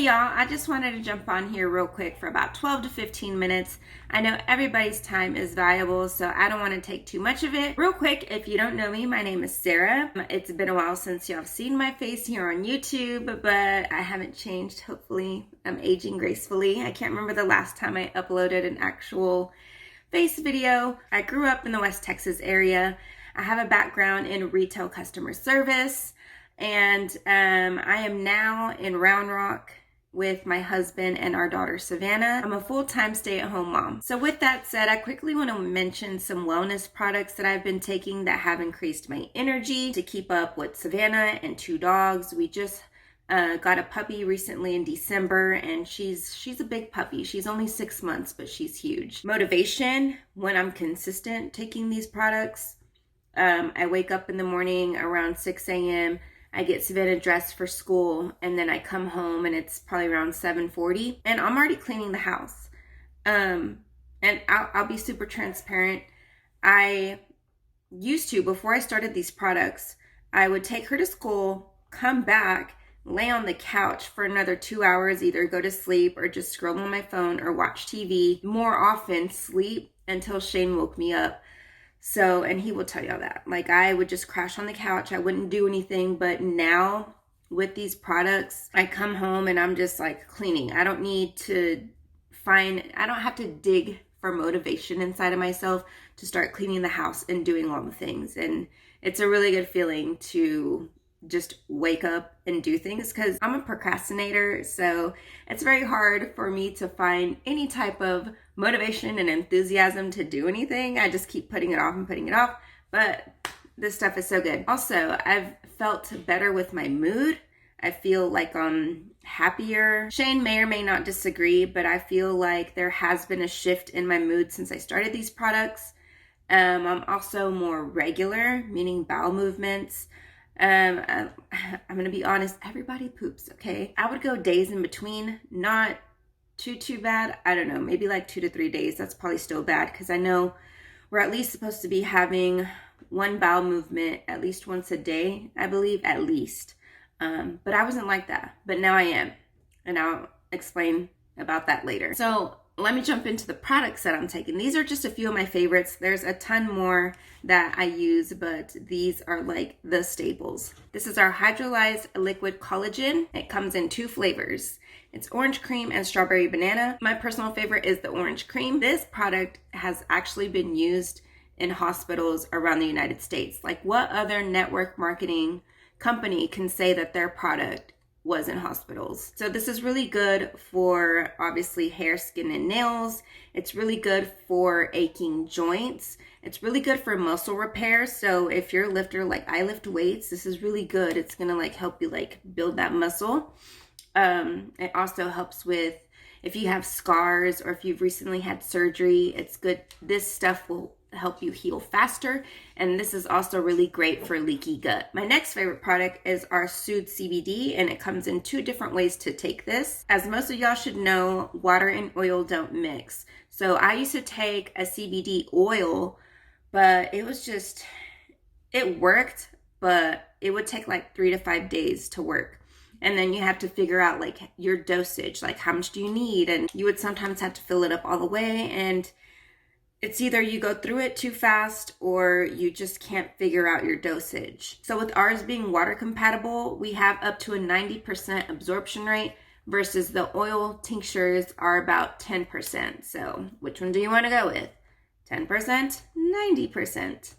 y'all, I just wanted to jump on here real quick for about 12 to 15 minutes. I know everybody's time is valuable, so I don't want to take too much of it. Real quick, if you don't know me, my name is Sarah. It's been a while since y'all have seen my face here on YouTube, but I haven't changed. Hopefully, I'm aging gracefully. I can't remember the last time I uploaded an actual face video. I grew up in the West Texas area. I have a background in retail customer service. And I am now in Round Rock with my husband and our daughter Savannah. I'm a full-time stay-at-home mom. So with that said, I quickly want to mention some wellness products that I've been taking that have increased my energy to keep up with Savannah and 2 dogs. We just got a puppy recently in December, and she's a big puppy. She's only 6 months, but she's huge. Motivation, when I'm consistent taking these products. I wake up in the morning around 6 a.m. I get Savannah dressed for school, and then I come home and it's probably around 7:40 and I'm already cleaning the house. And I'll be super transparent. I used to, before I started these products, I would take her to school, come back, lay on the couch for another 2 hours, either go to sleep or just scroll on my phone or watch TV. More often sleep until Shane woke me up. So, and he will tell y'all that. Like, I would just crash on the couch. I wouldn't do anything. But now with these products, I come home and I'm just like cleaning. I don't have to dig for motivation inside of myself to start cleaning the house and doing all the things. And it's a really good feeling to just wake up and do things, because I'm a procrastinator. So it's very hard for me to find any type of motivation and enthusiasm to do anything. I just keep putting it off and putting it off, but this stuff is so good. Also, I've felt better with my mood. I feel like I'm happier. Shane may or may not disagree, but I feel like there has been a shift in my mood since I started these products. I'm also more regular, meaning bowel movements. I'm gonna be honest, everybody poops, okay? I would go days in between, not too bad. I don't know, maybe like 2 to 3 days. That's probably still bad, because I know we're at least supposed to be having one bowel movement at least once a day, I believe, at least. But I wasn't like that, but now I am, and I'll explain about that later. So let me jump into the products that I'm taking. These are just a few of my favorites. There's a ton more that I use, but these are like the staples. This is our Hydrolyzed liquid collagen. It comes in 2 flavors. It's orange cream and strawberry banana. My personal favorite is the orange cream. This product has actually been used in hospitals around the United States. Like, what other network marketing company can say that their product was in hospitals? So this is really good for obviously hair, skin, and nails. It's really good for aching joints. It's really good for muscle repair. So if you're a lifter, like I lift weights, this is really good. It's gonna like help you like build that muscle. It also helps with if you have scars or if you've recently had surgery. It's good. This stuff will help you heal faster, and this is also really great for leaky gut. My next favorite product is our Soothe CBD, and it comes in 2 different ways to take this. As most of y'all should know, water and oil don't mix. So I used to take a CBD oil, but it worked, but it would take like 3 to 5 days to work. And then you have to figure out like your dosage, like how much do you need? And you would sometimes have to fill it up all the way, and it's either you go through it too fast or you just can't figure out your dosage. So with ours being water compatible, we have up to a 90% absorption rate versus the oil tinctures are about 10%. So which one do you want to go with? 10%, 90%.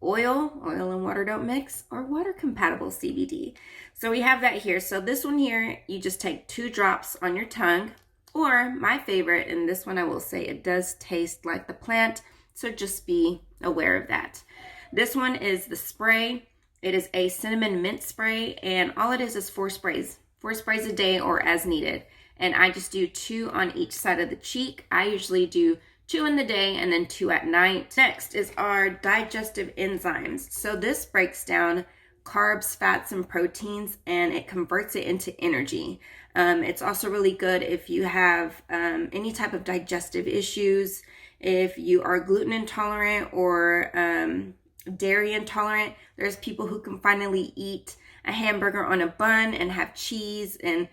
Oil and water don't mix, or water compatible CBD. So we have that here. So this one here, you just take 2 drops on your tongue. Or my favorite, and this one I will say it does taste like the plant, so just be aware of that. This one is the spray. It is a cinnamon mint spray, and all it is 4 sprays. 4 sprays a day or as needed. And I just do 2 on each side of the cheek. I usually do 2 in the day and then 2 at night. Next is our Digestive Enzymes. So this breaks down carbs, fats, and proteins, and it converts it into energy. It's also really good if you have any type of digestive issues, if you are gluten intolerant or dairy intolerant. There's people who can finally eat a hamburger on a bun and have cheese, and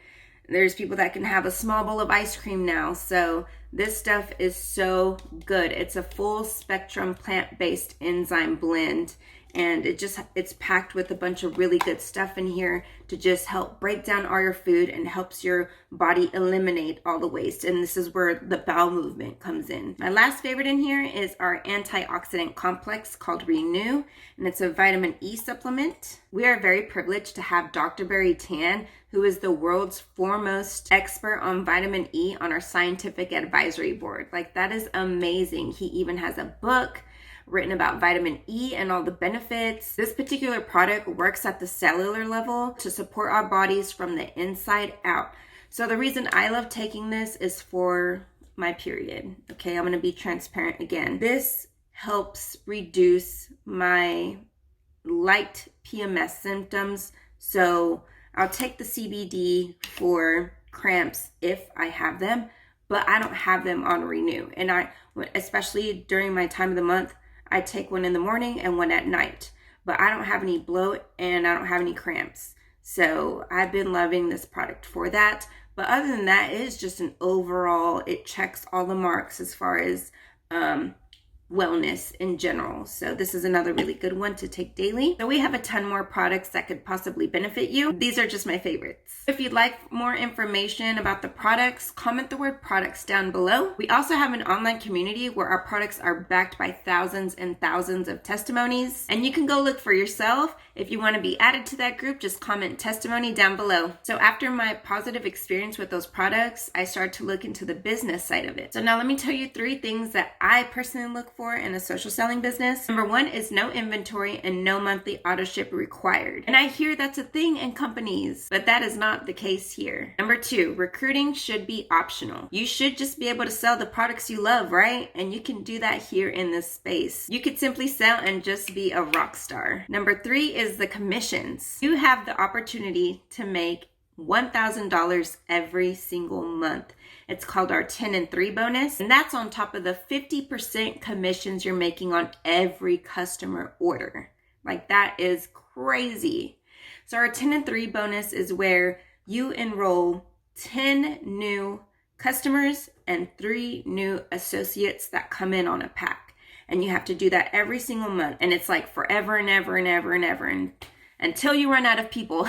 There's people that can have a small bowl of ice cream now. So this stuff is so good. It's a full spectrum plant-based enzyme blend. And it's packed with a bunch of really good stuff in here to just help break down all your food and helps your body eliminate all the waste. And this is where the bowel movement comes in. My last favorite in here is our Antioxidant Complex called Renew, and it's a vitamin E supplement. We are very privileged to have Dr. Barry Tan, who is the world's foremost expert on vitamin E, on our scientific advisory board. Like, that is amazing. He even has a book written about vitamin E and all the benefits. This particular product works at the cellular level to support our bodies from the inside out. So the reason I love taking this is for my period. Okay, I'm gonna be transparent again. This helps reduce my light PMS symptoms. So I'll take the CBD for cramps if I have them, but I don't have them on Renew. And especially during my time of the month, I take one in the morning and one at night, but I don't have any bloat and I don't have any cramps. So I've been loving this product for that. But other than that, it is just an overall, it checks all the marks as far as wellness in general. So this is another really good one to take daily. So we have a ton more products that could possibly benefit you. These are just my favorites. If you'd like more information about the products, comment the word products down below. We also have an online community where our products are backed by thousands and thousands of testimonies, and you can go look for yourself. If you want to be added to that group, just comment testimony down below. So after my positive experience with those products, I started to look into the business side of it. So now let me tell you 3 things that I personally look for in a social selling business. Number 1 is no inventory and no monthly auto ship required. And I hear that's a thing in companies, but that is not the case here. Number 2, recruiting should be optional. You should just be able to sell the products you love, right? And you can do that here in this space. You could simply sell and just be a rock star. Number 3 is the commissions. You have the opportunity to make $1,000 every single month. It's called our 10 and 3 bonus, and that's on top of the 50% commissions you're making on every customer order. Like, that is crazy. So our 10 and 3 bonus is where you enroll 10 new customers and 3 new associates that come in on a pack. And you have to do that every single month. And it's like forever and ever and ever and ever and until you run out of people.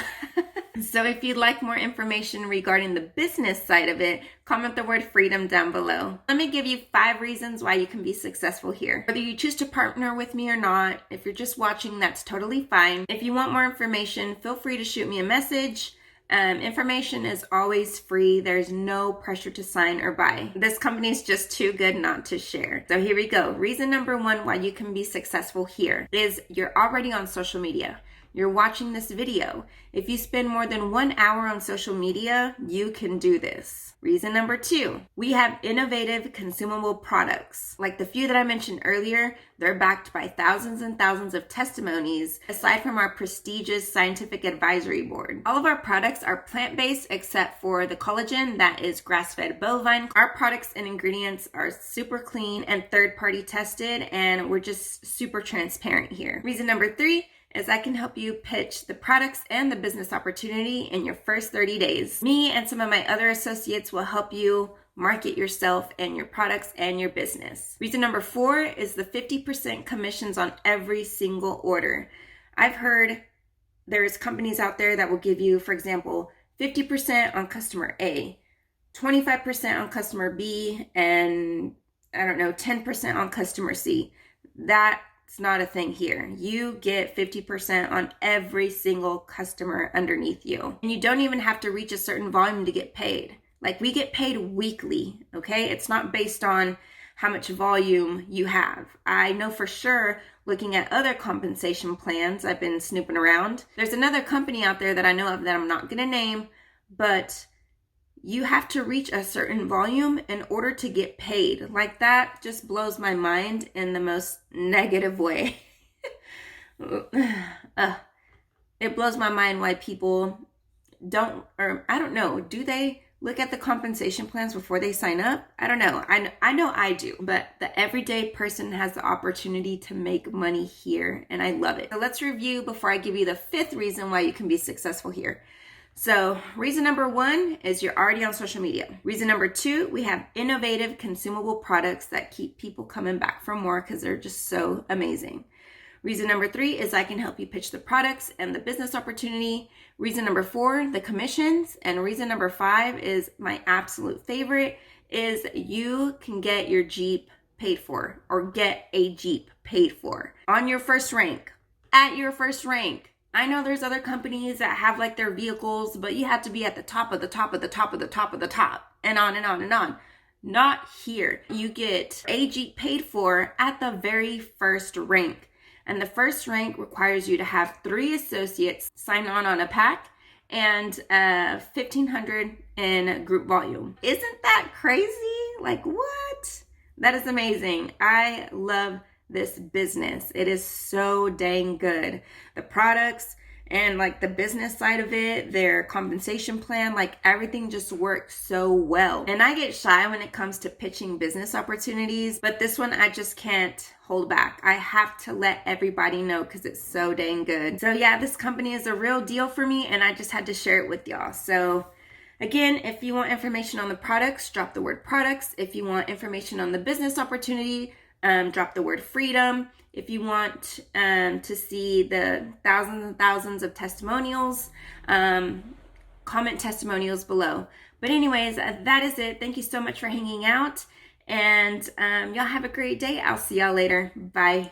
So if you'd like more information regarding the business side of it, comment the word freedom down below. Let me give you 5 reasons why you can be successful here. Whether you choose to partner with me or not, if you're just watching, that's totally fine. If you want more information, feel free to shoot me a message. Information is always free. There's no pressure to sign or buy. This company is just too good not to share. So here we go. Reason number 1 why you can be successful here is you're already on social media. You're watching this video. If you spend more than 1 hour on social media, you can do this. Reason number 2, we have innovative consumable products. Like the few that I mentioned earlier, they're backed by thousands and thousands of testimonies, aside from our prestigious scientific advisory board. All of our products are plant-based except for the collagen that is grass-fed bovine. Our products and ingredients are super clean and third-party tested, and we're just super transparent here. Reason number 3 is I can help you pitch the products and the business opportunity in your first 30 days. Me and some of my other associates will help you market yourself and your products and your business. Reason number 4 is the 50% commissions on every single order. I've heard there's companies out there that will give you, for example, 50% on customer A, 25% on customer B, and 10% on customer C. It's not a thing here. You get 50% on every single customer underneath you. And you don't even have to reach a certain volume to get paid. Like, we get paid weekly, okay? It's not based on how much volume you have. I know for sure, looking at other compensation plans, I've been snooping around. There's another company out there that I know of that I'm not gonna name, but you have to reach a certain volume in order to get paid. Like, that just blows my mind in the most negative way. It blows my mind why people don't, or I don't know, do they look at the compensation plans before they sign up? I don't know. I know I do, but the everyday person has the opportunity to make money here, and I love it. So let's review before I give you the 5th reason why you can be successful here. So reason number 1 is you're already on social media. Reason number 2, we have innovative consumable products that keep people coming back for more because they're just so amazing. Reason number 3 is I can help you pitch the products and the business opportunity. Reason number 4, the commissions. And reason number 5 is my absolute favorite, is you can get your Jeep paid for, or get a Jeep paid for on your first rank, at your first rank. I know there's other companies that have like their vehicles, but you have to be at the top of the top of the top of the top of the top, and on and on and on. Not here. You get a Jeep paid for at the very first rank. And the first rank requires you to have 3 associates sign on a pack and 1,500 in group volume. Isn't that crazy? Like, what? That is amazing. I love this business. It is so dang good. The products and like the business side of it, their compensation plan, like everything just works so well. And I get shy when it comes to pitching business opportunities, but this one I just can't hold back. I have to let everybody know because it's so dang good. So yeah, this company is a real deal for me, and I just had to share it with y'all. So again, if you want information on the products, drop the word products. If you want information on the business opportunity, drop the word freedom. If you want to see the thousands and thousands of testimonials, comment testimonials below. But anyways, that is it. Thank you so much for hanging out. And y'all have a great day. I'll see y'all later. Bye.